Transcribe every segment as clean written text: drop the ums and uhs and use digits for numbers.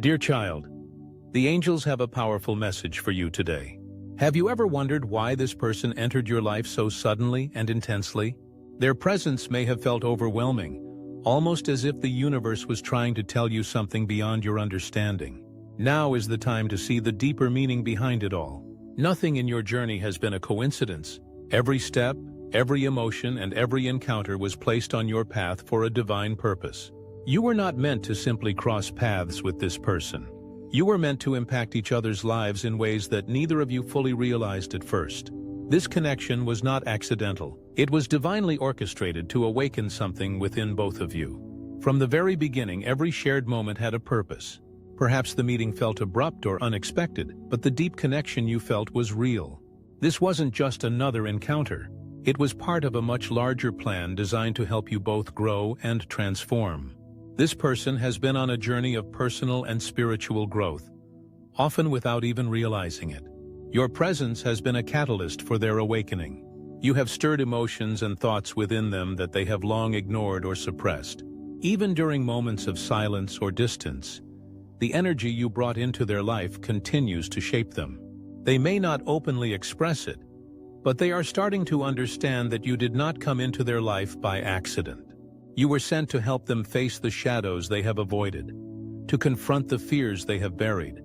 Dear child, the angels have a powerful message for you today. Have you ever wondered why this person entered your life so suddenly and intensely? Their presence may have felt overwhelming, almost as if the universe was trying to tell you something beyond your understanding. Now is the time to see the deeper meaning behind it all. Nothing in your journey has been a coincidence. Every step, every emotion, and every encounter was placed on your path for a divine purpose. You were not meant to simply cross paths with this person. You were meant to impact each other's lives in ways that neither of you fully realized at first. This connection was not accidental. It was divinely orchestrated to awaken something within both of you. From the very beginning, every shared moment had a purpose. Perhaps the meeting felt abrupt or unexpected, but the deep connection you felt was real. This wasn't just another encounter. It was part of a much larger plan designed to help you both grow and transform. This person has been on a journey of personal and spiritual growth, often without even realizing it. Your presence has been a catalyst for their awakening. You have stirred emotions and thoughts within them that they have long ignored or suppressed. Even during moments of silence or distance, the energy you brought into their life continues to shape them. They may not openly express it, but they are starting to understand that you did not come into their life by accident. You were sent to help them face the shadows they have avoided, to confront the fears they have buried,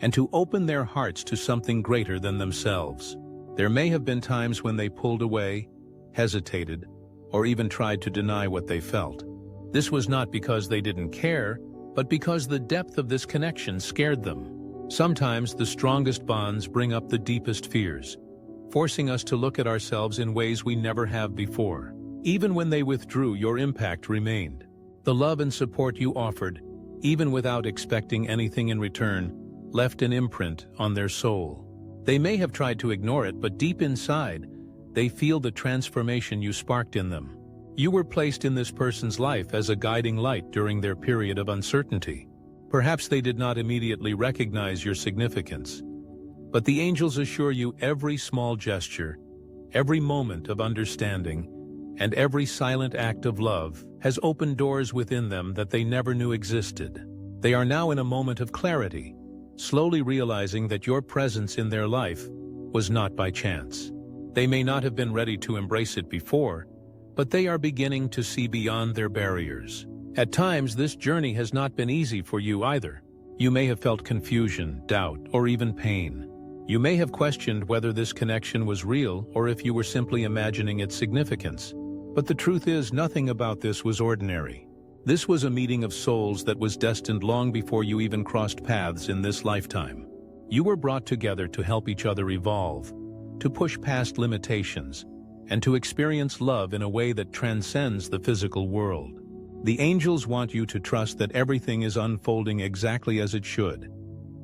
and to open their hearts to something greater than themselves. There may have been times when they pulled away, hesitated, or even tried to deny what they felt. This was not because they didn't care, but because the depth of this connection scared them. Sometimes the strongest bonds bring up the deepest fears, forcing us to look at ourselves in ways we never have before. Even when they withdrew, your impact remained. The love and support you offered, even without expecting anything in return, left an imprint on their soul. They may have tried to ignore it, but deep inside, they feel the transformation you sparked in them. You were placed in this person's life as a guiding light during their period of uncertainty. Perhaps they did not immediately recognize your significance, but the angels assure you every small gesture, every moment of understanding, and every silent act of love has opened doors within them that they never knew existed. They are now in a moment of clarity, slowly realizing that your presence in their life was not by chance. They may not have been ready to embrace it before, but they are beginning to see beyond their barriers. At times, this journey has not been easy for you either. You may have felt confusion, doubt, or even pain. You may have questioned whether this connection was real or if you were simply imagining its significance. But the truth is, nothing about this was ordinary. This was a meeting of souls that was destined long before you even crossed paths in this lifetime. You were brought together to help each other evolve, to push past limitations, and to experience love in a way that transcends the physical world. The angels want you to trust that everything is unfolding exactly as it should,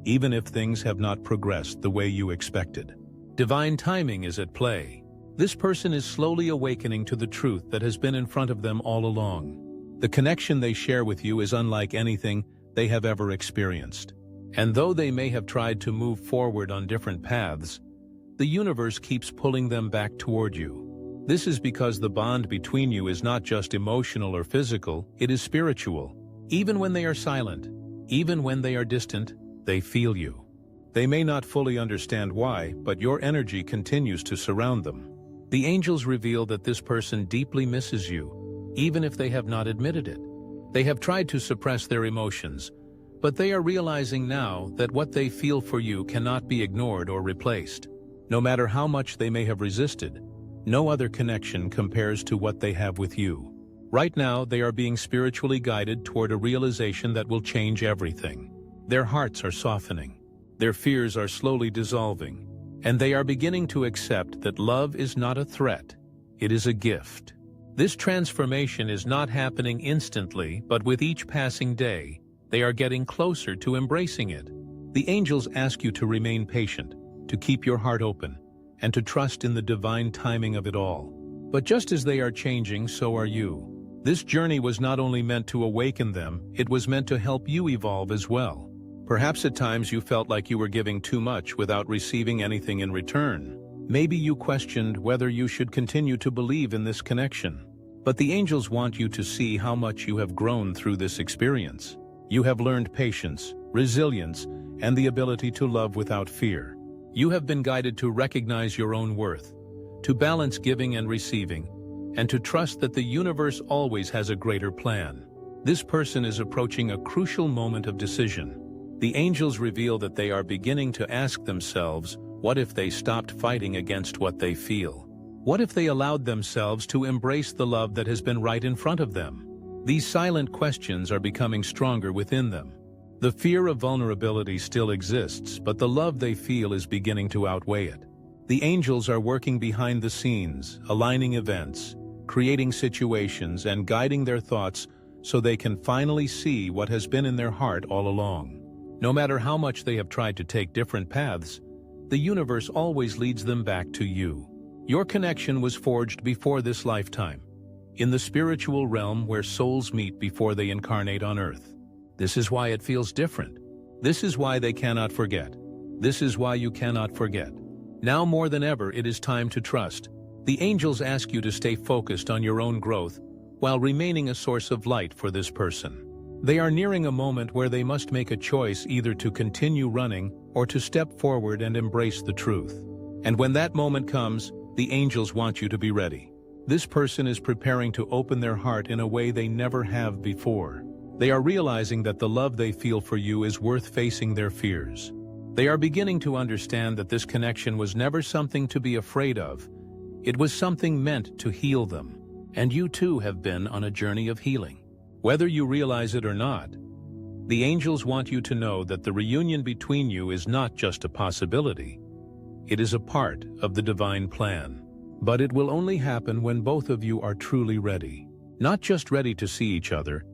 even if things have not progressed the way you expected. Divine timing is at play. This person is slowly awakening to the truth that has been in front of them all along. The connection they share with you is unlike anything they have ever experienced. And though they may have tried to move forward on different paths, the universe keeps pulling them back toward you. This is because the bond between you is not just emotional or physical, it is spiritual. Even when they are silent, even when they are distant, they feel you. They may not fully understand why, but your energy continues to surround them. The angels reveal that this person deeply misses you, even if they have not admitted it. They have tried to suppress their emotions, but they are realizing now that what they feel for you cannot be ignored or replaced. No matter how much they may have resisted, no other connection compares to what they have with you. Right now, they are being spiritually guided toward a realization that will change everything. Their hearts are softening, their fears are slowly dissolving, and they are beginning to accept that love is not a threat, it is a gift. This transformation is not happening instantly, but with each passing day, they are getting closer to embracing it. The angels ask you to remain patient, to keep your heart open, and to trust in the divine timing of it all. But just as they are changing, so are you. This journey was not only meant to awaken them, it was meant to help you evolve as well. Perhaps at times you felt like you were giving too much without receiving anything in return. Maybe you questioned whether you should continue to believe in this connection. But the angels want you to see how much you have grown through this experience. You have learned patience, resilience, and the ability to love without fear. You have been guided to recognize your own worth, to balance giving and receiving, and to trust that the universe always has a greater plan. This person is approaching a crucial moment of decision. The angels reveal that they are beginning to ask themselves, what if they stopped fighting against what they feel? What if they allowed themselves to embrace the love that has been right in front of them? These silent questions are becoming stronger within them. The fear of vulnerability still exists, but the love they feel is beginning to outweigh it. The angels are working behind the scenes, aligning events, creating situations, and guiding their thoughts so they can finally see what has been in their heart all along. No matter how much they have tried to take different paths, the universe always leads them back to you. Your connection was forged before this lifetime, in the spiritual realm where souls meet before they incarnate on earth. This is why it feels different. This is why they cannot forget. This is why you cannot forget. Now more than ever, it is time to trust. The angels ask you to stay focused on your own growth while remaining a source of light for this person. They are nearing a moment where they must make a choice, either to continue running or to step forward and embrace the truth. And when that moment comes, the angels want you to be ready. This person is preparing to open their heart in a way they never have before. They are realizing that the love they feel for you is worth facing their fears. They are beginning to understand that this connection was never something to be afraid of. It was something meant to heal them. And you too have been on a journey of healing. Whether you realize it or not, the angels want you to know that the reunion between you is not just a possibility. It is a part of the divine plan. But it will only happen when both of you are truly ready. Not just ready to see each other,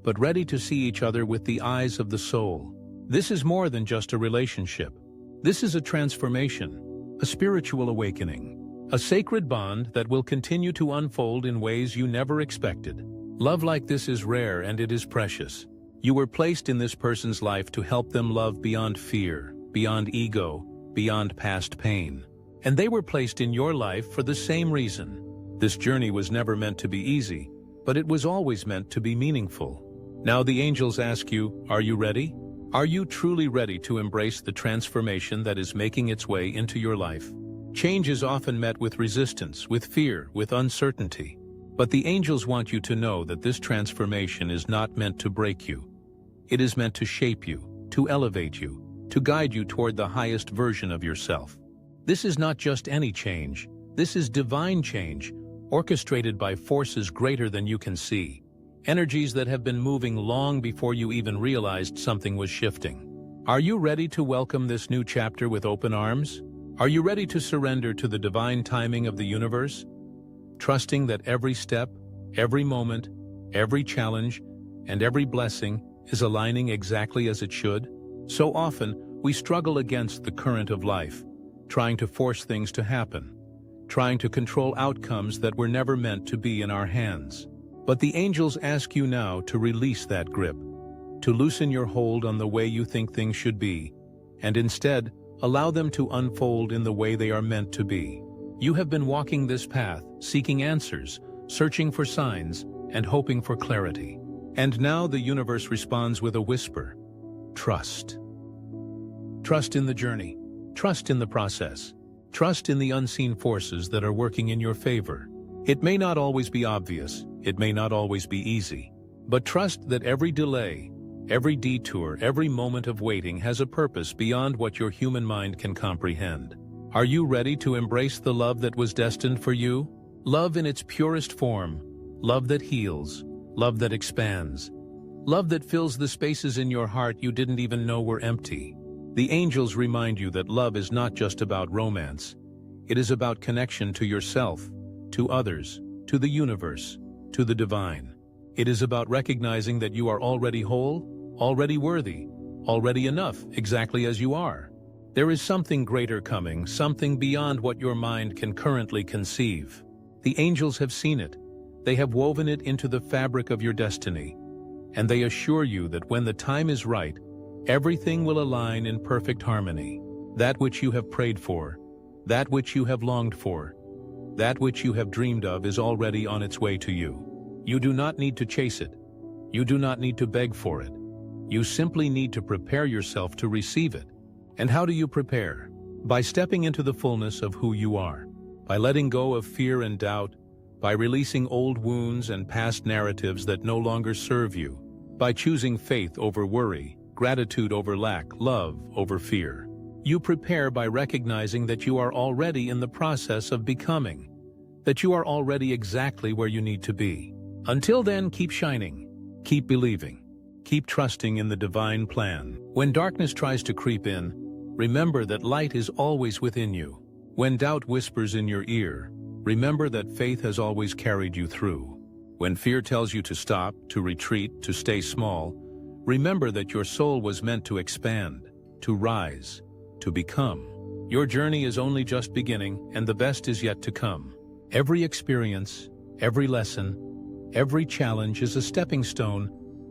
but ready to see each other with the eyes of the soul. This is more than just a relationship. This is a transformation, a spiritual awakening, a sacred bond that will continue to unfold in ways you never expected. Love like this is rare and it is precious. You were placed in this person's life to help them love beyond fear, beyond ego, beyond past pain. And they were placed in your life for the same reason. This journey was never meant to be easy, but it was always meant to be meaningful. Now the angels ask you, are you ready? Are you truly ready to embrace the transformation that is making its way into your life? Change is often met with resistance, with fear, with uncertainty. But the angels want you to know that this transformation is not meant to break you. It is meant to shape you, to elevate you, to guide you toward the highest version of yourself. This is not just any change. This is divine change, orchestrated by forces greater than you can see. Energies that have been moving long before you even realized something was shifting. Are you ready to welcome this new chapter with open arms? Are you ready to surrender to the divine timing of the universe? Trusting that every step, every moment, every challenge, and every blessing is aligning exactly as it should? So often, we struggle against the current of life, trying to force things to happen, trying to control outcomes that were never meant to be in our hands. But the angels ask you now to release that grip, to loosen your hold on the way you think things should be, and instead, allow them to unfold in the way they are meant to be. You have been walking this path, seeking answers, searching for signs, and hoping for clarity. And now the universe responds with a whisper: trust. Trust in the journey. Trust in the process. Trust in the unseen forces that are working in your favor. It may not always be obvious. It may not always be easy. But trust that every delay, every detour, every moment of waiting has a purpose beyond what your human mind can comprehend. Are you ready to embrace the love that was destined for you? Love in its purest form. Love that heals. Love that expands. Love that fills the spaces in your heart you didn't even know were empty. The angels remind you that love is not just about romance. It is about connection to yourself, to others, to the universe, to the divine. It is about recognizing that you are already whole, already worthy, already enough, exactly as you are. There is something greater coming, something beyond what your mind can currently conceive. The angels have seen it. They have woven it into the fabric of your destiny. And they assure you that when the time is right, everything will align in perfect harmony. That which you have prayed for, that which you have longed for, that which you have dreamed of is already on its way to you. You do not need to chase it. You do not need to beg for it. You simply need to prepare yourself to receive it. And how do you prepare? By stepping into the fullness of who you are, by letting go of fear and doubt, by releasing old wounds and past narratives that no longer serve you, by choosing faith over worry, gratitude over lack, love over fear. You prepare by recognizing that you are already in the process of becoming, that you are already exactly where you need to be. Until then, keep shining, keep believing, keep trusting in the divine plan. When darkness tries to creep in, remember that light is always within you. When doubt whispers in your ear, remember that faith has always carried you through. When fear tells you to stop, to retreat, to stay small, remember that your soul was meant to expand, to rise, to become. Your journey is only just beginning, and the best is yet to come. Every experience, every lesson, every challenge is a stepping stone,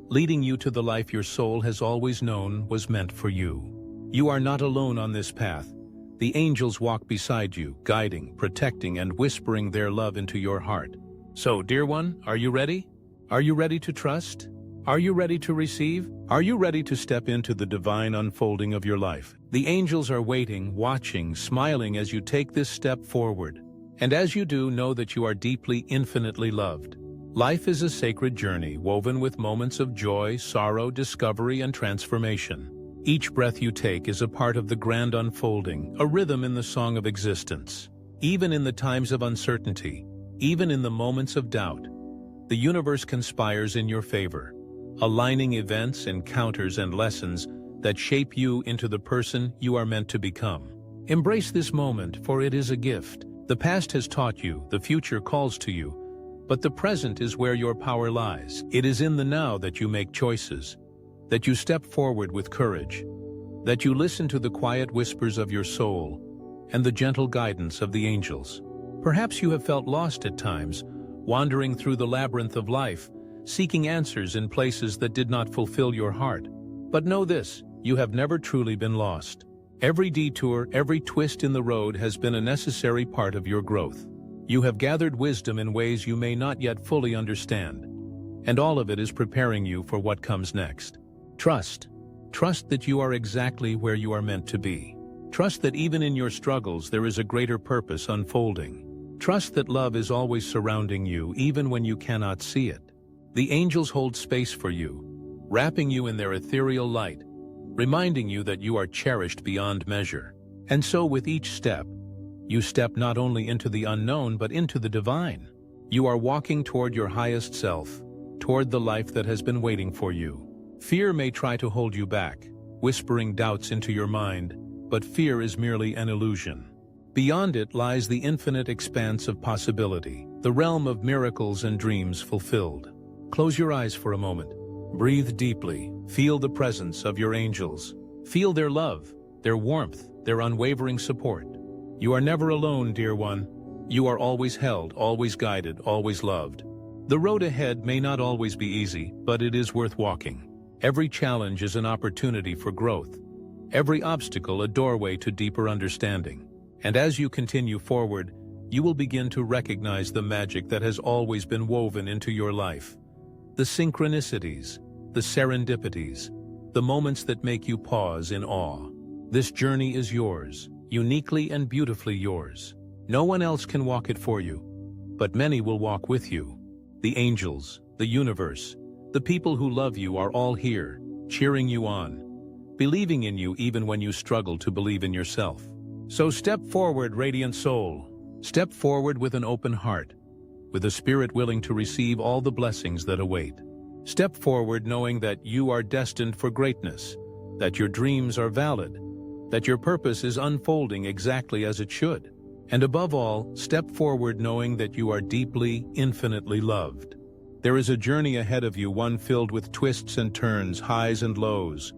leading you to the life your soul has always known was meant for you. You are not alone on this path. The angels walk beside you, guiding, protecting, and whispering their love into your heart. So, dear one, are you ready? Are you ready to trust? Are you ready to receive? Are you ready to step into the divine unfolding of your life? The angels are waiting, watching, smiling as you take this step forward. And as you do, know that you are deeply, infinitely loved. Life is a sacred journey, woven with moments of joy, sorrow, discovery, and transformation. Each breath you take is a part of the grand unfolding, a rhythm in the song of existence. Even in the times of uncertainty, even in the moments of doubt, the universe conspires in your favor, aligning events, encounters, and lessons that shape you into the person you are meant to become. Embrace this moment, for it is a gift. The past has taught you, the future calls to you, but the present is where your power lies. It is in the now that you make choices, that you step forward with courage, that you listen to the quiet whispers of your soul and the gentle guidance of the angels. Perhaps you have felt lost at times, wandering through the labyrinth of life, seeking answers in places that did not fulfill your heart. But know this, you have never truly been lost. Every detour, every twist in the road has been a necessary part of your growth. You have gathered wisdom in ways you may not yet fully understand, and all of it is preparing you for what comes next. Trust. Trust that you are exactly where you are meant to be. Trust that even in your struggles there is a greater purpose unfolding. Trust that love is always surrounding you even when you cannot see it. The angels hold space for you, wrapping you in their ethereal light, reminding you that you are cherished beyond measure. And so with each step, you step not only into the unknown but into the divine. You are walking toward your highest self, toward the life that has been waiting for you. Fear may try to hold you back, whispering doubts into your mind, but fear is merely an illusion. Beyond it lies the infinite expanse of possibility, the realm of miracles and dreams fulfilled. Close your eyes for a moment. Breathe deeply. Feel the presence of your angels. Feel their love, their warmth, their unwavering support. You are never alone, dear one. You are always held, always guided, always loved. The road ahead may not always be easy, but it is worth walking. Every challenge is an opportunity for growth. Every obstacle a doorway to deeper understanding. And as you continue forward, you will begin to recognize the magic that has always been woven into your life. The synchronicities, the serendipities, the moments that make you pause in awe. This journey is yours, uniquely and beautifully yours. No one else can walk it for you, but many will walk with you. The angels, the universe, the people who love you are all here, cheering you on, believing in you even when you struggle to believe in yourself. So step forward, radiant soul. Step forward with an open heart, with a spirit willing to receive all the blessings that await. Step forward knowing that you are destined for greatness, that your dreams are valid, that your purpose is unfolding exactly as it should. And above all, step forward knowing that you are deeply, infinitely loved. There is a journey ahead of you, one filled with twists and turns, highs and lows,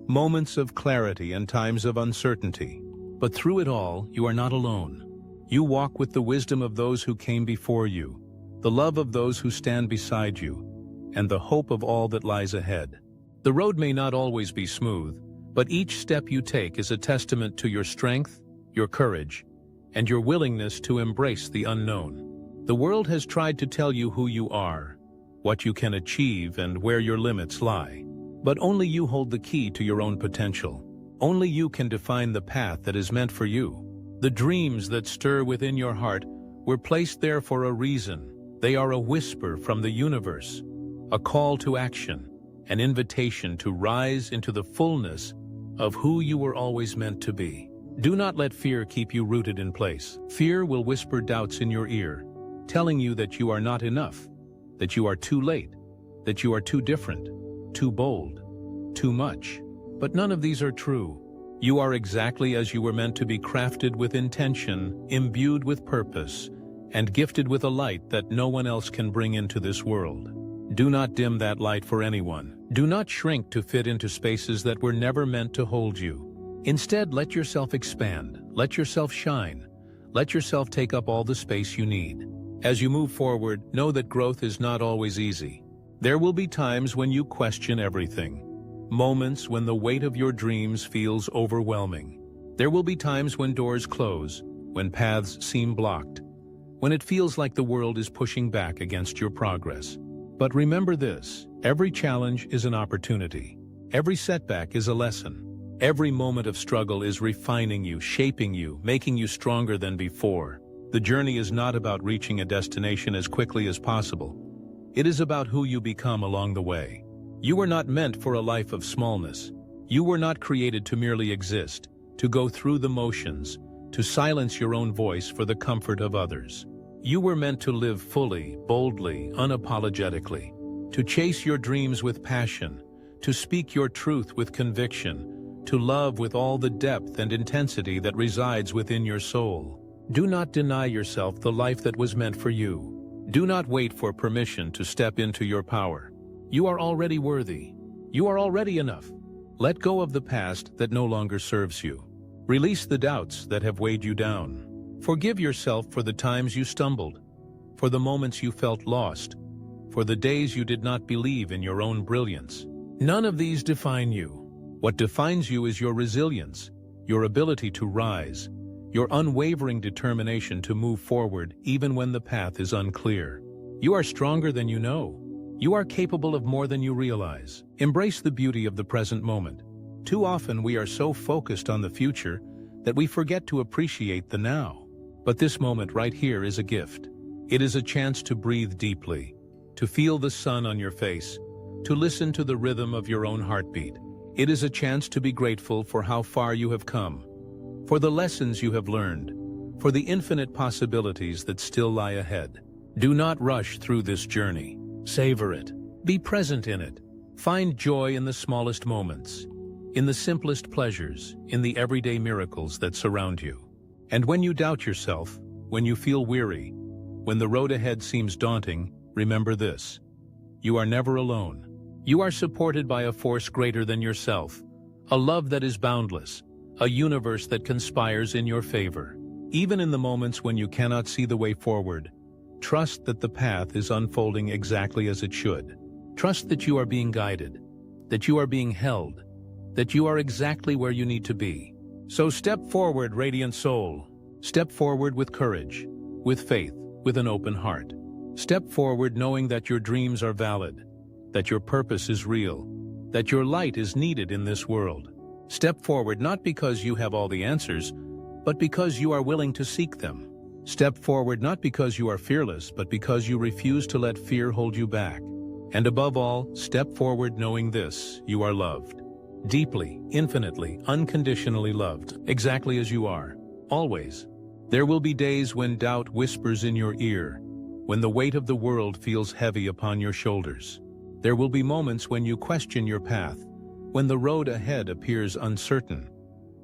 moments of clarity and times of uncertainty. But through it all, you are not alone. You walk with the wisdom of those who came before you, the love of those who stand beside you, and the hope of all that lies ahead. The road may not always be smooth, but each step you take is a testament to your strength, your courage, and your willingness to embrace the unknown. The world has tried to tell you who you are, what you can achieve, and where your limits lie. But only you hold the key to your own potential. Only you can define the path that is meant for you. The dreams that stir within your heart were placed there for a reason. They are a whisper from the universe, a call to action, an invitation to rise into the fullness of who you were always meant to be. Do not let fear keep you rooted in place. Fear will whisper doubts in your ear, telling you that you are not enough, that you are too late, that you are too different, too bold, too much. But none of these are true. You are exactly as you were meant to be, crafted with intention, imbued with purpose, and gifted with a light that no one else can bring into this world. Do not dim that light for anyone. Do not shrink to fit into spaces that were never meant to hold you. Instead, let yourself expand, let yourself shine, let yourself take up all the space you need. As you move forward, know that growth is not always easy. There will be times when you question everything, moments when the weight of your dreams feels overwhelming. There will be times when doors close, when paths seem blocked, when it feels like the world is pushing back against your progress. But remember this: every challenge is an opportunity. Every setback is a lesson. Every moment of struggle is refining you, shaping you, making you stronger than before. The journey is not about reaching a destination as quickly as possible. It is about who you become along the way. You were not meant for a life of smallness. You were not created to merely exist, to go through the motions, to silence your own voice for the comfort of others. You were meant to live fully, boldly, unapologetically, to chase your dreams with passion, to speak your truth with conviction, to love with all the depth and intensity that resides within your soul. Do not deny yourself the life that was meant for you. Do not wait for permission to step into your power. You are already worthy. You are already enough. Let go of the past that no longer serves you. Release the doubts that have weighed you down. Forgive yourself for the times you stumbled, for the moments you felt lost, for the days you did not believe in your own brilliance. None of these define you. What defines you is your resilience, your ability to rise, your unwavering determination to move forward even when the path is unclear. You are stronger than you know. You are capable of more than you realize. Embrace the beauty of the present moment. Too often we are so focused on the future that we forget to appreciate the now. But this moment right here is a gift. It is a chance to breathe deeply, to feel the sun on your face, to listen to the rhythm of your own heartbeat. It is a chance to be grateful for how far you have come, for the lessons you have learned, for the infinite possibilities that still lie ahead. Do not rush through this journey. Savor it. Be present in it. Find joy in the smallest moments, in the simplest pleasures, in the everyday miracles that surround you. And when you doubt yourself, when you feel weary, when the road ahead seems daunting, remember this: you are never alone. You are supported by a force greater than yourself, a love that is boundless, a universe that conspires in your favor. Even in the moments when you cannot see the way forward, trust that the path is unfolding exactly as it should. Trust that you are being guided, that you are being held, that you are exactly where you need to be. So step forward, radiant soul. Step forward with courage, with faith, with an open heart. Step forward knowing that your dreams are valid, that your purpose is real, that your light is needed in this world. Step forward not because you have all the answers, but because you are willing to seek them. Step forward not because you are fearless, but because you refuse to let fear hold you back. And above all, step forward knowing this: you are loved. Deeply, infinitely, unconditionally loved, exactly as you are, always. There will be days when doubt whispers in your ear, when the weight of the world feels heavy upon your shoulders. There will be moments when you question your path, when the road ahead appears uncertain,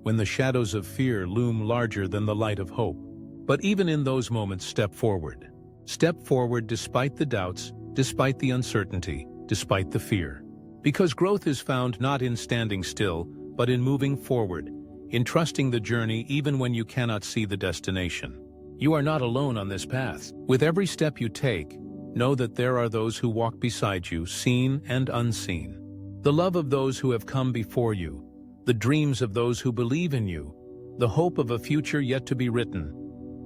when the shadows of fear loom larger than the light of hope. But even in those moments, step forward. Step forward despite the doubts, despite the uncertainty, despite the fear. Because growth is found not in standing still, but in moving forward, in trusting the journey even when you cannot see the destination. You are not alone on this path. With every step you take, know that there are those who walk beside you, seen and unseen. The love of those who have come before you, the dreams of those who believe in you, the hope of a future yet to be written.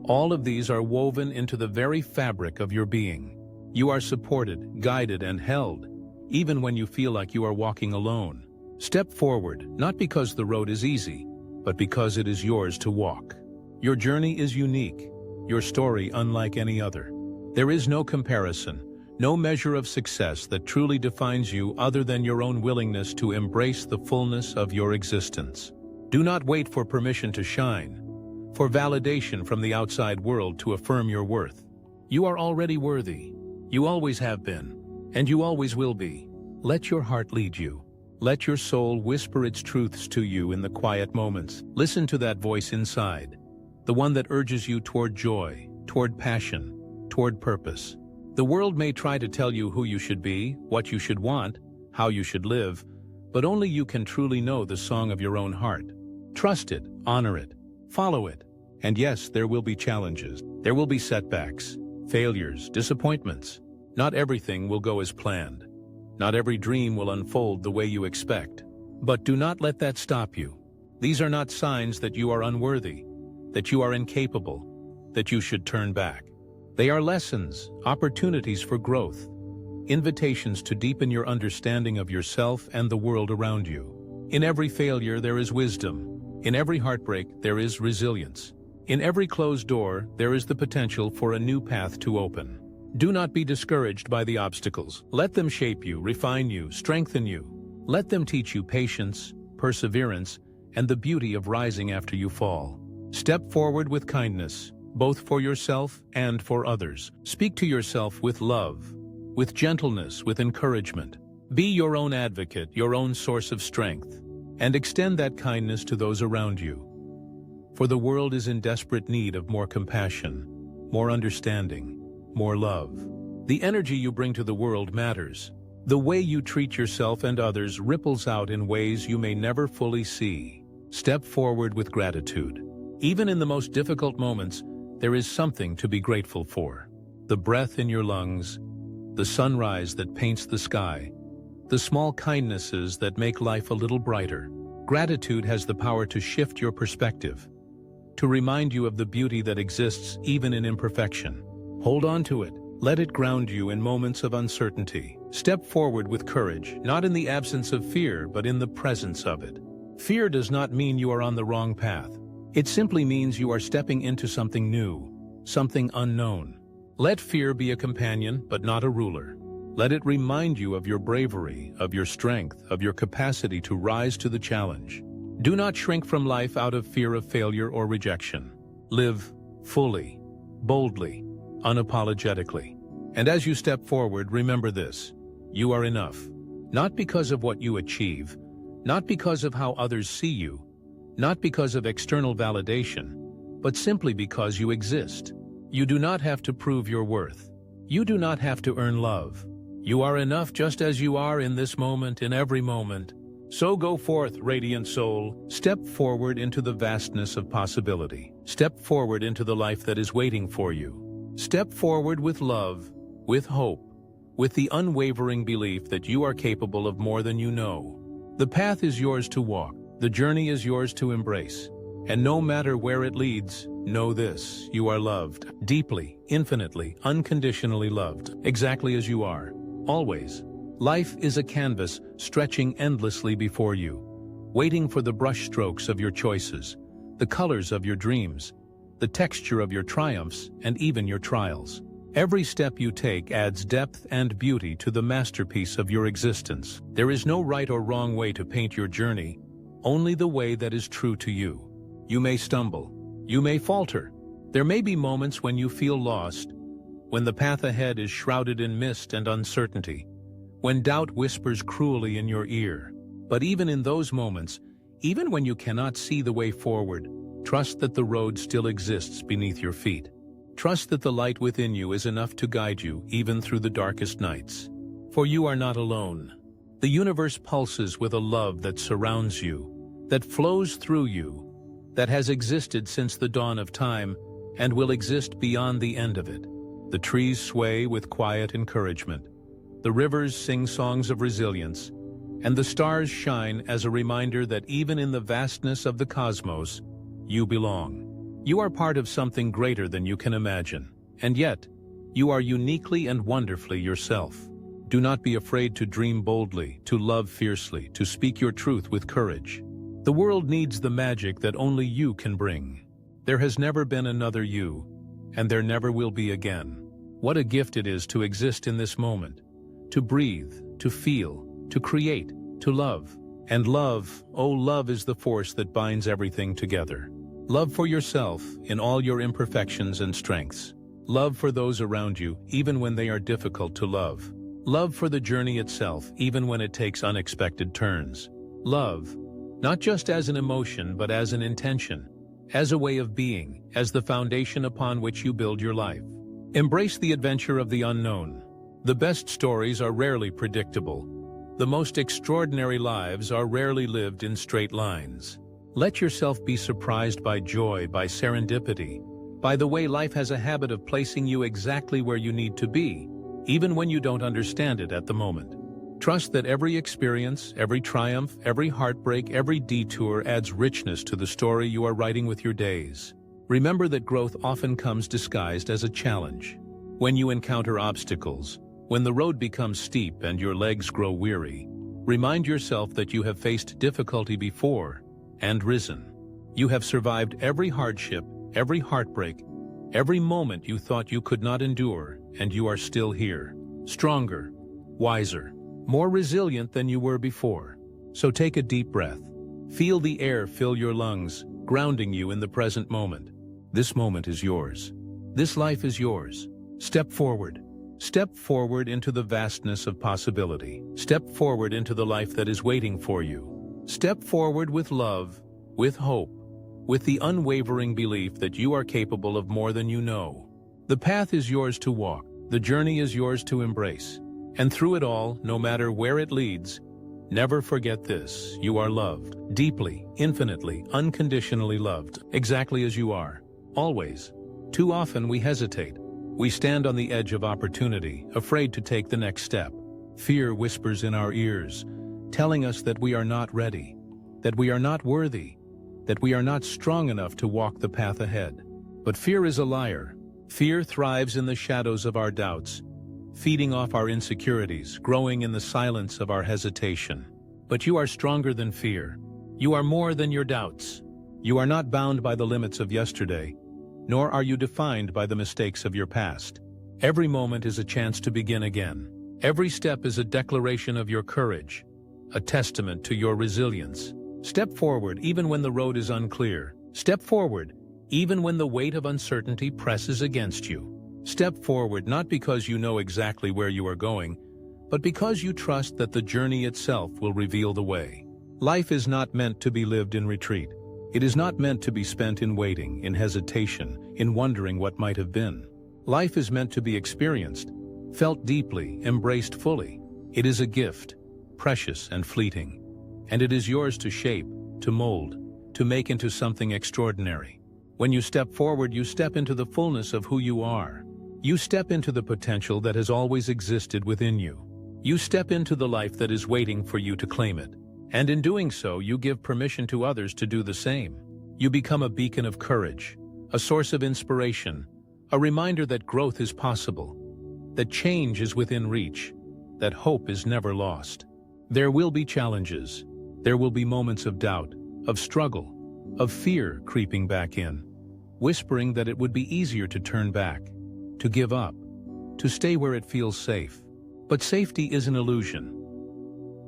All of these are woven into the very fabric of your being. You are supported, guided, and held, even when you feel like you are walking alone. Step forward, not because the road is easy, but because it is yours to walk. Your journey is unique, your story unlike any other. There is no comparison, no measure of success that truly defines you other than your own willingness to embrace the fullness of your existence. Do not wait for permission to shine, for validation from the outside world to affirm your worth. You are already worthy. You always have been, and you always will be. Let your heart lead you. Let your soul whisper its truths to you in the quiet moments. Listen to that voice inside, the one that urges you toward joy, toward passion, toward purpose. The world may try to tell you who you should be, what you should want, how you should live, but only you can truly know the song of your own heart. Trust it, honor it, follow it. And yes, there will be challenges. There will be setbacks, failures, disappointments. Not everything will go as planned. Not every dream will unfold the way you expect. But do not let that stop you. These are not signs that you are unworthy, that you are incapable, that you should turn back. They are lessons, opportunities for growth, invitations to deepen your understanding of yourself and the world around you. In every failure there is wisdom. In every heartbreak there is resilience. In every closed door there is the potential for a new path to open. Do not be discouraged by the obstacles. Let them shape you, refine you, strengthen you. Let them teach you patience, perseverance, and the beauty of rising after you fall. Step forward with kindness, both for yourself and for others. Speak to yourself with love, with gentleness, with encouragement. Be your own advocate, your own source of strength, and extend that kindness to those around you. For the world is in desperate need of more compassion, more understanding, more love. The energy you bring to the world matters. The way you treat yourself and others ripples out in ways you may never fully see. Step forward with gratitude. Even in the most difficult moments, there is something to be grateful for. The breath in your lungs, the sunrise that paints the sky, the small kindnesses that make life a little brighter. Gratitude has the power to shift your perspective, to remind you of the beauty that exists even in imperfection. Hold on to it. Let it ground you in moments of uncertainty. Step forward with courage, not in the absence of fear, but in the presence of it. Fear does not mean you are on the wrong path. It simply means you are stepping into something new, something unknown. Let fear be a companion, but not a ruler. Let it remind you of your bravery, of your strength, of your capacity to rise to the challenge. Do not shrink from life out of fear of failure or rejection. Live fully, boldly, unapologetically. And as you step forward, remember this: you are enough. Not because of what you achieve, not because of how others see you, not because of external validation, but simply because you exist. You do not have to prove your worth. You do not have to earn love. You are enough just as you are in this moment, in every moment. So go forth, radiant soul. Step forward into the vastness of possibility. Step forward into the life that is waiting for you. Step forward with love, with hope, with the unwavering belief that you are capable of more than you know. The path is yours to walk. The journey is yours to embrace. And no matter where it leads, know this: you are loved, deeply, infinitely, unconditionally loved, exactly as you are, always. Life is a canvas stretching endlessly before you, waiting for the brushstrokes of your choices, the colors of your dreams, the texture of your triumphs, and even your trials. Every step you take adds depth and beauty to the masterpiece of your existence. There is no right or wrong way to paint your journey, only the way that is true to you. You may stumble, you may falter. There may be moments when you feel lost, when the path ahead is shrouded in mist and uncertainty, when doubt whispers cruelly in your ear. But even in those moments, even when you cannot see the way forward, trust that the road still exists beneath your feet. Trust that the light within you is enough to guide you even through the darkest nights. For you are not alone. The universe pulses with a love that surrounds you, that flows through you, that has existed since the dawn of time and will exist beyond the end of it. The trees sway with quiet encouragement. The rivers sing songs of resilience, and the stars shine as a reminder that even in the vastness of the cosmos, you belong. You are part of something greater than you can imagine, and yet, you are uniquely and wonderfully yourself. Do not be afraid to dream boldly, to love fiercely, to speak your truth with courage. The world needs the magic that only you can bring. There has never been another you, and there never will be again. What a gift it is to exist in this moment, to breathe, to feel, to create, to love. And love, oh love is the force that binds everything together. Love for yourself in all your imperfections and strengths. Love for those around you, even when they are difficult to love. Love for the journey itself, even when it takes unexpected turns. Love, not just as an emotion but as an intention, as a way of being, as the foundation upon which you build your life. Embrace the adventure of the unknown. The best stories are rarely predictable. The most extraordinary lives are rarely lived in straight lines. Let yourself be surprised by joy, by serendipity, by the way life has a habit of placing you exactly where you need to be, even when you don't understand it at the moment. Trust that every experience, every triumph, every heartbreak, every detour adds richness to the story you are writing with your days. Remember that growth often comes disguised as a challenge. When you encounter obstacles, when the road becomes steep and your legs grow weary, remind yourself that you have faced difficulty before and risen. You have survived every hardship, every heartbreak, every moment you thought you could not endure, and you are still here, stronger, wiser, more resilient than you were before. So take a deep breath. Feel the air fill your lungs, grounding you in the present moment. This moment is yours. This life is yours. Step forward. Step forward into the vastness of possibility. Step forward into the life that is waiting for you. Step forward with love, with hope, with the unwavering belief that you are capable of more than you know. The path is yours to walk. The journey is yours to embrace. And through it all, no matter where it leads, never forget this: you are loved, deeply, infinitely, unconditionally loved, exactly as you are, always. Too often we hesitate. We stand on the edge of opportunity, afraid to take the next step. Fear whispers in our ears, telling us that we are not ready, that we are not worthy, that we are not strong enough to walk the path ahead. But fear is a liar. Fear thrives in the shadows of our doubts, feeding off our insecurities, growing in the silence of our hesitation. But you are stronger than fear. You are more than your doubts. You are not bound by the limits of yesterday, nor are you defined by the mistakes of your past. Every moment is a chance to begin again. Every step is a declaration of your courage, a testament to your resilience. Step forward even when the road is unclear. Step forward even when the weight of uncertainty presses against you. Step forward not because you know exactly where you are going, but because you trust that the journey itself will reveal the way. Life is not meant to be lived in retreat. It is not meant to be spent in waiting, in hesitation, in wondering what might have been. Life is meant to be experienced, felt deeply, embraced fully. It is a gift, precious and fleeting, and it is yours to shape, to mold, to make into something extraordinary. When you step forward, you step into the fullness of who you are. You step into the potential that has always existed within you. You step into the life that is waiting for you to claim it. And in doing so, you give permission to others to do the same. You become a beacon of courage, a source of inspiration, a reminder that growth is possible, that change is within reach, that hope is never lost. There will be challenges. There will be moments of doubt, of struggle, of fear creeping back in, whispering that it would be easier to turn back, to give up, to stay where it feels safe. But safety is an illusion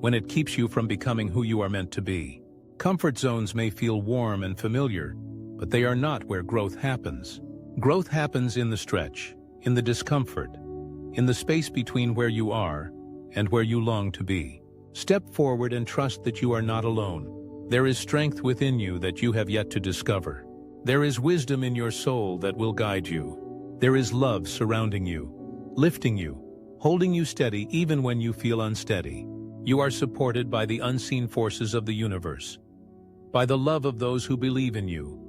when it keeps you from becoming who you are meant to be. Comfort zones may feel warm and familiar, but they are not where growth happens. Growth happens in the stretch, in the discomfort, in the space between where you are and where you long to be. Step forward and trust that you are not alone. There is strength within you that you have yet to discover. There is wisdom in your soul that will guide you. There is love surrounding you, lifting you, holding you steady even when you feel unsteady. You are supported by the unseen forces of the universe, by the love of those who believe in you,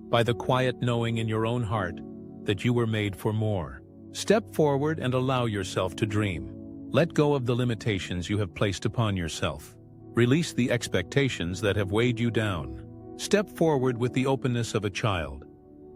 by the quiet knowing in your own heart that you were made for more. Step forward and allow yourself to dream. Let go of the limitations you have placed upon yourself. Release the expectations that have weighed you down. Step forward with the openness of a child,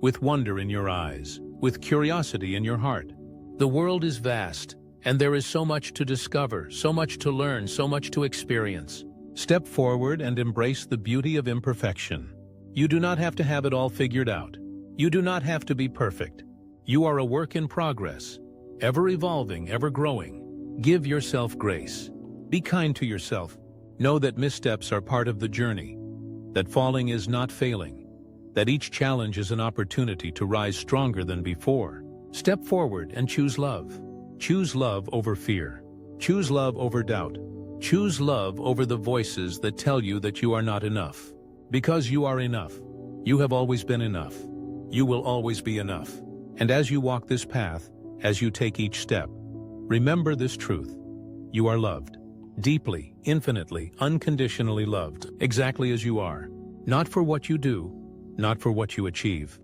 with wonder in your eyes, with curiosity in your heart. The world is vast, And there is so much to discover, so much to learn, so much to experience. Step forward and embrace the beauty of imperfection. You do not have to have it all figured out. You do not have to be perfect. You are a work in progress, ever evolving, ever growing. Give yourself grace. Be kind to yourself. Know that missteps are part of the journey, that falling is not failing, that each challenge is an opportunity to rise stronger than before. Step forward and choose love. Choose love over fear. Choose love over doubt. Choose love over the voices that tell you that you are not enough. Because you are enough. You have always been enough. You will always be enough. And as you walk this path, as you take each step, remember this truth. You are loved. Deeply, infinitely, unconditionally loved, exactly as you are. Not for what you do, not for what you achieve,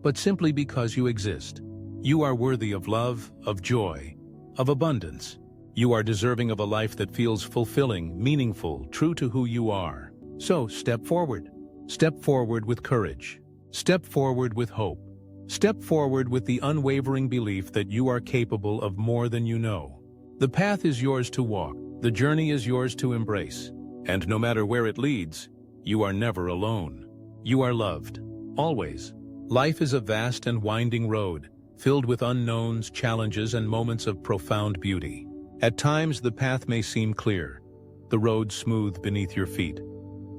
but simply because you exist. You are worthy of love, of joy, of abundance. You are deserving of a life that feels fulfilling, meaningful, true to who you are. So, step forward. Step forward with courage. Step forward with hope. Step forward with the unwavering belief that you are capable of more than you know. The path is yours to walk. The journey is yours to embrace. And no matter where it leads, you are never alone. You are loved. Always. Life is a vast and winding road, filled with unknowns, challenges, and moments of profound beauty. At times, the path may seem clear, the road smooth beneath your feet,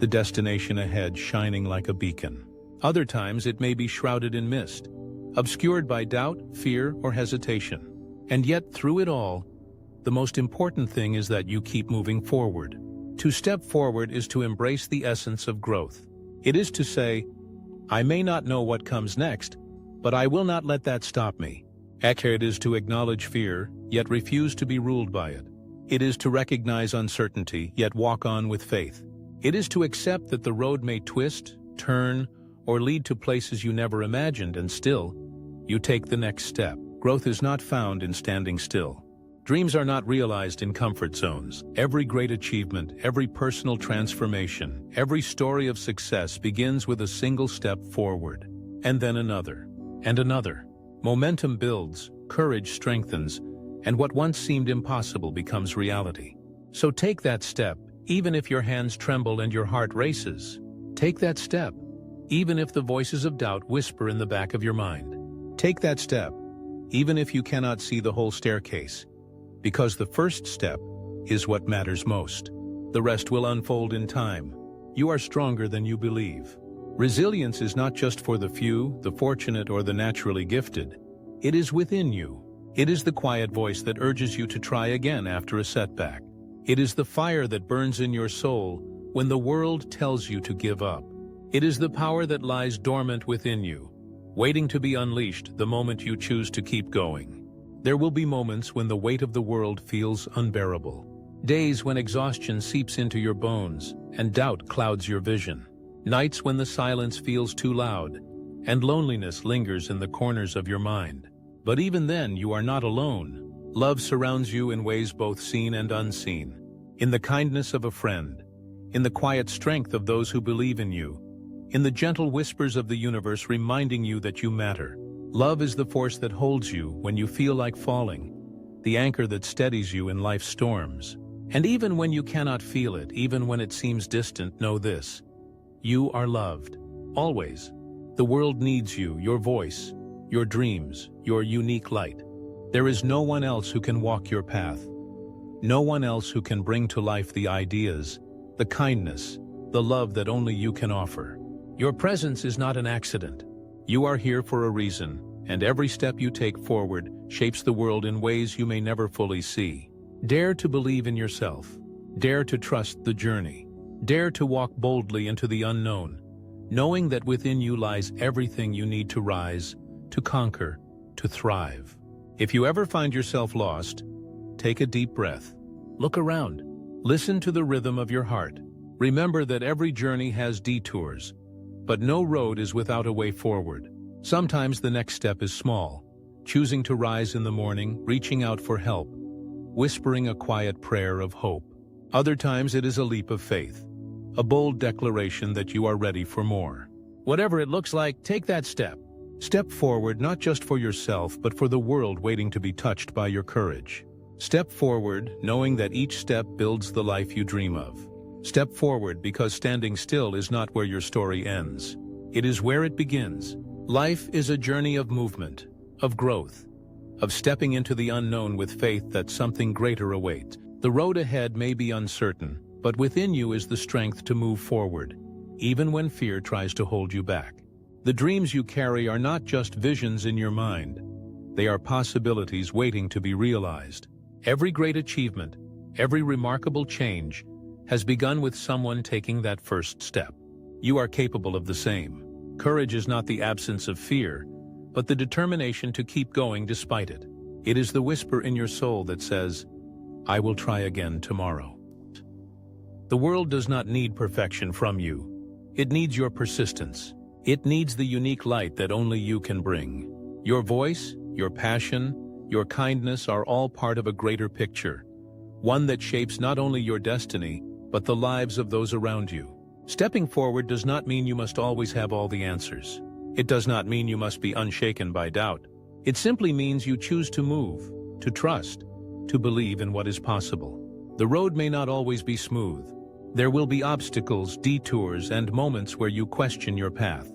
the destination ahead shining like a beacon. Other times, it may be shrouded in mist, obscured by doubt, fear, or hesitation. And yet, through it all, the most important thing is that you keep moving forward. To step forward is to embrace the essence of growth. It is to say, I may not know what comes next, but I will not let that stop me. It is to acknowledge fear, yet refuse to be ruled by it. It is to recognize uncertainty, yet walk on with faith. It is to accept that the road may twist, turn, or lead to places you never imagined, and still, you take the next step. Growth is not found in standing still. Dreams are not realized in comfort zones. Every great achievement, every personal transformation, every story of success begins with a single step forward, and then another, and another. Momentum builds, courage strengthens, and what once seemed impossible becomes reality. So take that step, even if your hands tremble and your heart races. Take that step, even if the voices of doubt whisper in the back of your mind. Take that step, even if you cannot see the whole staircase, because the first step is what matters most. The rest will unfold in time. You are stronger than you believe. Resilience is not just for the few, the fortunate, or the naturally gifted. It is within you. It is the quiet voice that urges you to try again after a setback. It is the fire that burns in your soul when the world tells you to give up. It is the power that lies dormant within you, waiting to be unleashed the moment you choose to keep going. There will be moments when the weight of the world feels unbearable. Days when exhaustion seeps into your bones and doubt clouds your vision. Nights when the silence feels too loud and loneliness lingers in the corners of your mind. But even then, you are not alone. Love surrounds you in ways both seen and unseen. In the kindness of a friend, in the quiet strength of those who believe in you, in the gentle whispers of the universe reminding you that you matter. Love is the force that holds you when you feel like falling, the anchor that steadies you in life's storms. And even when you cannot feel it, even when it seems distant, know this: you are loved. Always. The world needs you, your voice, your dreams, your unique light. There is no one else who can walk your path. No one else who can bring to life the ideas, the kindness, the love that only you can offer. Your presence is not an accident. You are here for a reason, and every step you take forward shapes the world in ways you may never fully see. Dare to believe in yourself. Dare to trust the journey. Dare to walk boldly into the unknown, knowing that within you lies everything you need to rise, to conquer, to thrive. If you ever find yourself lost, take a deep breath. Look around. Listen to the rhythm of your heart. Remember that every journey has detours, but no road is without a way forward. Sometimes the next step is small, choosing to rise in the morning, reaching out for help, whispering a quiet prayer of hope. Other times it is a leap of faith, a bold declaration that you are ready for more. Whatever it looks like, take that step. Step forward not just for yourself, but for the world waiting to be touched by your courage. Step forward, knowing that each step builds the life you dream of. Step forward because standing still is not where your story ends. It is where it begins. Life is a journey of movement, of growth, of stepping into the unknown with faith that something greater awaits. The road ahead may be uncertain, but within you is the strength to move forward, even when fear tries to hold you back. The dreams you carry are not just visions in your mind. They are possibilities waiting to be realized. Every great achievement, every remarkable change, has begun with someone taking that first step. You are capable of the same. Courage is not the absence of fear, but the determination to keep going despite it. It is the whisper in your soul that says, "I will try again tomorrow." The world does not need perfection from you. It needs your persistence. It needs the unique light that only you can bring. Your voice, your passion, your kindness are all part of a greater picture, one that shapes not only your destiny, but the lives of those around you. Stepping forward does not mean you must always have all the answers. It does not mean you must be unshaken by doubt. It simply means you choose to move, to trust, to believe in what is possible. The road may not always be smooth. There will be obstacles, detours, and moments where you question your path.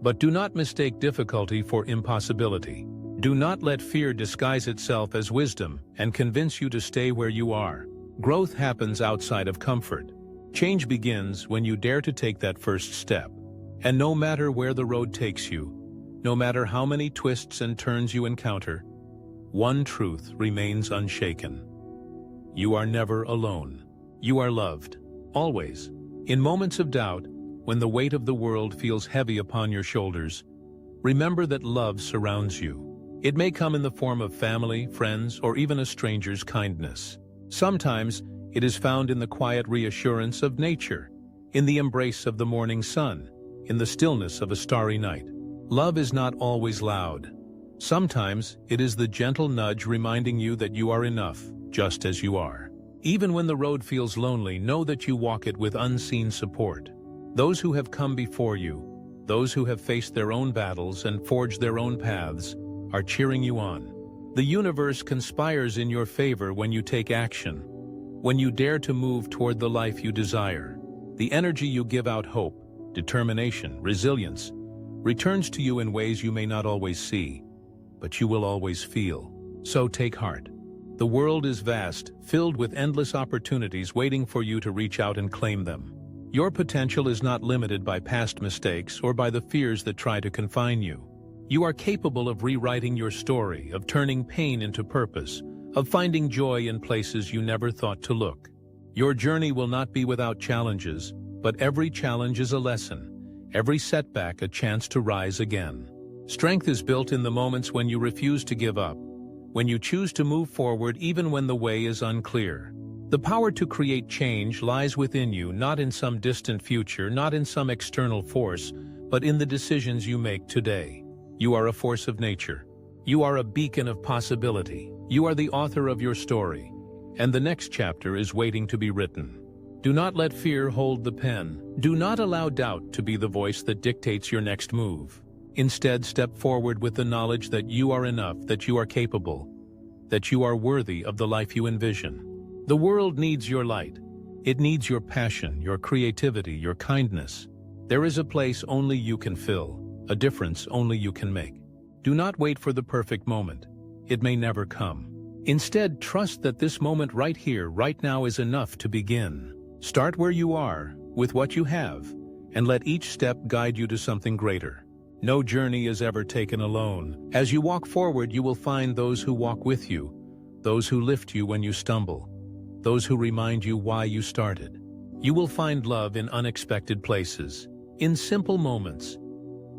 But do not mistake difficulty for impossibility. Do not let fear disguise itself as wisdom and convince you to stay where you are. Growth happens outside of comfort. Change begins when you dare to take that first step. And no matter where the road takes you, no matter how many twists and turns you encounter, one truth remains unshaken. You are never alone. You are loved, always. In moments of doubt, when the weight of the world feels heavy upon your shoulders, remember that love surrounds you. It may come in the form of family, friends, or even a stranger's kindness. Sometimes, it is found in the quiet reassurance of nature, in the embrace of the morning sun, in the stillness of a starry night. Love is not always loud. Sometimes, it is the gentle nudge reminding you that you are enough, just as you are. Even when the road feels lonely, know that you walk it with unseen support. Those who have come before you, those who have faced their own battles and forged their own paths, are cheering you on. The universe conspires in your favor when you take action, when you dare to move toward the life you desire. The energy you give out, hope, determination, resilience, returns to you in ways you may not always see, but you will always feel. So take heart. The world is vast, filled with endless opportunities waiting for you to reach out and claim them. Your potential is not limited by past mistakes or by the fears that try to confine you. You are capable of rewriting your story, of turning pain into purpose, of finding joy in places you never thought to look. Your journey will not be without challenges, but every challenge is a lesson, every setback a chance to rise again. Strength is built in the moments when you refuse to give up, when you choose to move forward even when the way is unclear. The power to create change lies within you, not in some distant future, not in some external force, but in the decisions you make today. You are a force of nature. You are a beacon of possibility. You are the author of your story, and the next chapter is waiting to be written. Do not let fear hold the pen. Do not allow doubt to be the voice that dictates your next move. Instead, step forward with the knowledge that you are enough, that you are capable, that you are worthy of the life you envision. The world needs your light. It needs your passion, your creativity, your kindness. There is a place only you can fill, a difference only you can make. Do not wait for the perfect moment. It may never come. Instead, trust that this moment right here, right now is enough to begin. Start where you are, with what you have, and let each step guide you to something greater. No journey is ever taken alone. As you walk forward, you will find those who walk with you, those who lift you when you stumble, those who remind you why you started. You will find love in unexpected places, in simple moments,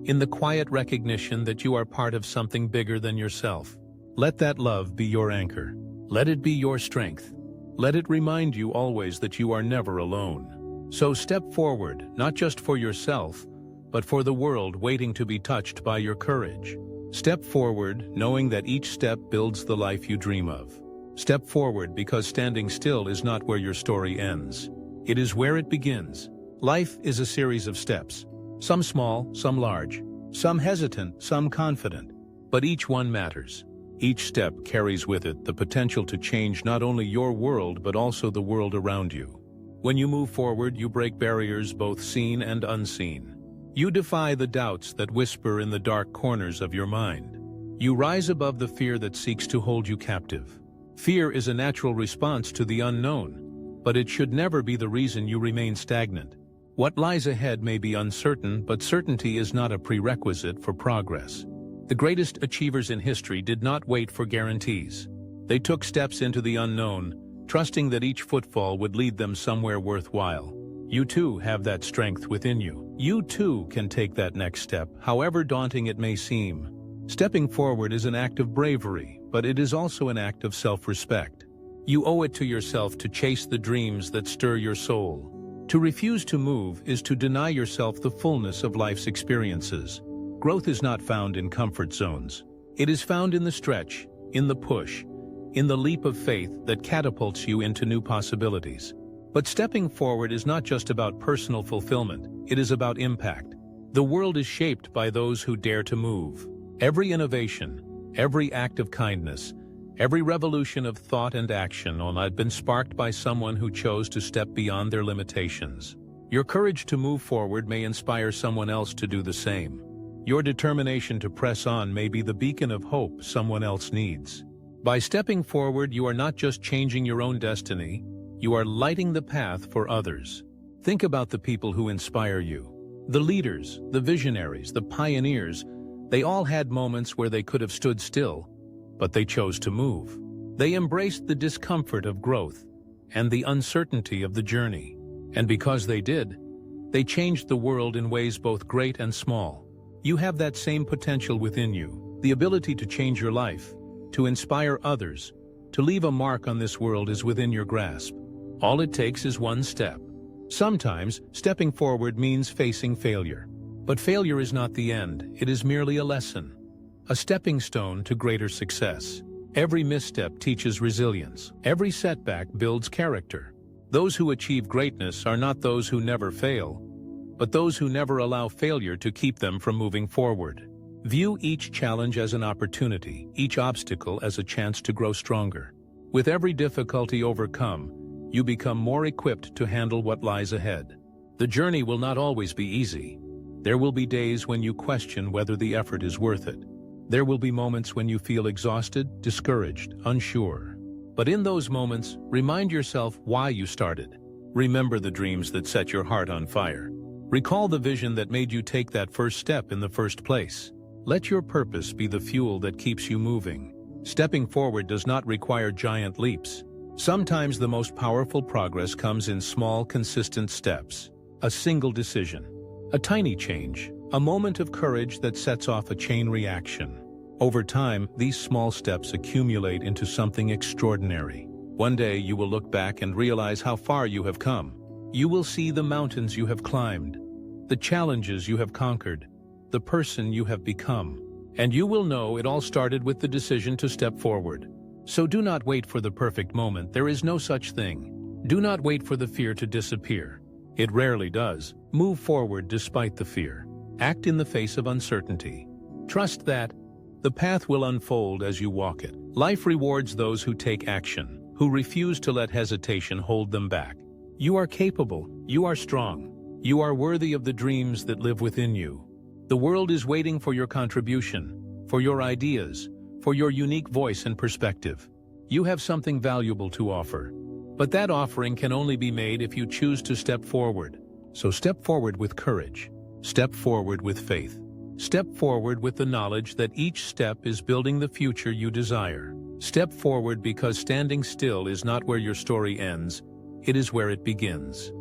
in the quiet recognition that you are part of something bigger than yourself. Let that love be your anchor. Let it be your strength. Let it remind you always that you are never alone. So step forward, not just for yourself, but for the world waiting to be touched by your courage. Step forward, knowing that each step builds the life you dream of. Step forward because standing still is not where your story ends. It is where it begins. Life is a series of steps. Some small, some large, some hesitant, some confident, but each one matters. Each step carries with it the potential to change not only your world but also the world around you. When you move forward, you break barriers both seen and unseen. You defy the doubts that whisper in the dark corners of your mind. You rise above the fear that seeks to hold you captive. Fear is a natural response to the unknown, but it should never be the reason you remain stagnant. What lies ahead may be uncertain, but certainty is not a prerequisite for progress. The greatest achievers in history did not wait for guarantees. They took steps into the unknown, trusting that each footfall would lead them somewhere worthwhile. You too have that strength within you. You too can take that next step, however daunting it may seem. Stepping forward is an act of bravery, but it is also an act of self-respect. You owe it to yourself to chase the dreams that stir your soul. To refuse to move is to deny yourself the fullness of life's experiences. Growth is not found in comfort zones. It is found in the stretch, in the push, in the leap of faith that catapults you into new possibilities. But stepping forward is not just about personal fulfillment, it is about impact. The world is shaped by those who dare to move. Every innovation, every act of kindness, every revolution of thought and action had been sparked by someone who chose to step beyond their limitations. Your courage to move forward may inspire someone else to do the same. Your determination to press on may be the beacon of hope someone else needs. By stepping forward, you are not just changing your own destiny, you are lighting the path for others. Think about the people who inspire you. The leaders, the visionaries, the pioneers, they all had moments where they could have stood still, but they chose to move. They embraced the discomfort of growth and the uncertainty of the journey. And because they did, they changed the world in ways both great and small. You have that same potential within you. The ability to change your life, to inspire others, to leave a mark on this world is within your grasp. All it takes is one step. Sometimes, stepping forward means facing failure. But failure is not the end, it is merely a lesson. A stepping stone to greater success. Every misstep teaches resilience. Every setback builds character. Those who achieve greatness are not those who never fail, but those who never allow failure to keep them from moving forward. View each challenge as an opportunity, each obstacle as a chance to grow stronger. With every difficulty overcome, you become more equipped to handle what lies ahead. The journey will not always be easy. There will be days when you question whether the effort is worth it. There will be moments when you feel exhausted, discouraged, unsure. But in those moments, remind yourself why you started. Remember the dreams that set your heart on fire. Recall the vision that made you take that first step in the first place. Let your purpose be the fuel that keeps you moving. Stepping forward does not require giant leaps. Sometimes the most powerful progress comes in small, consistent steps. A single decision, a tiny change, a moment of courage that sets off a chain reaction. Over time, these small steps accumulate into something extraordinary. One day you will look back and realize how far you have come. You will see the mountains you have climbed, the challenges you have conquered, the person you have become. And you will know it all started with the decision to step forward. So do not wait for the perfect moment. There is no such thing. Do not wait for the fear to disappear. It rarely does. Move forward despite the fear. Act in the face of uncertainty. Trust that the path will unfold as you walk it. Life rewards those who take action, who refuse to let hesitation hold them back. You are capable. You are strong. You are worthy of the dreams that live within you. The world is waiting for your contribution, for your ideas, for your unique voice and perspective. You have something valuable to offer. But that offering can only be made if you choose to step forward. So step forward with courage. Step forward with faith. Step forward with the knowledge that each step is building the future you desire. Step forward because standing still is not where your story ends, it is where it begins.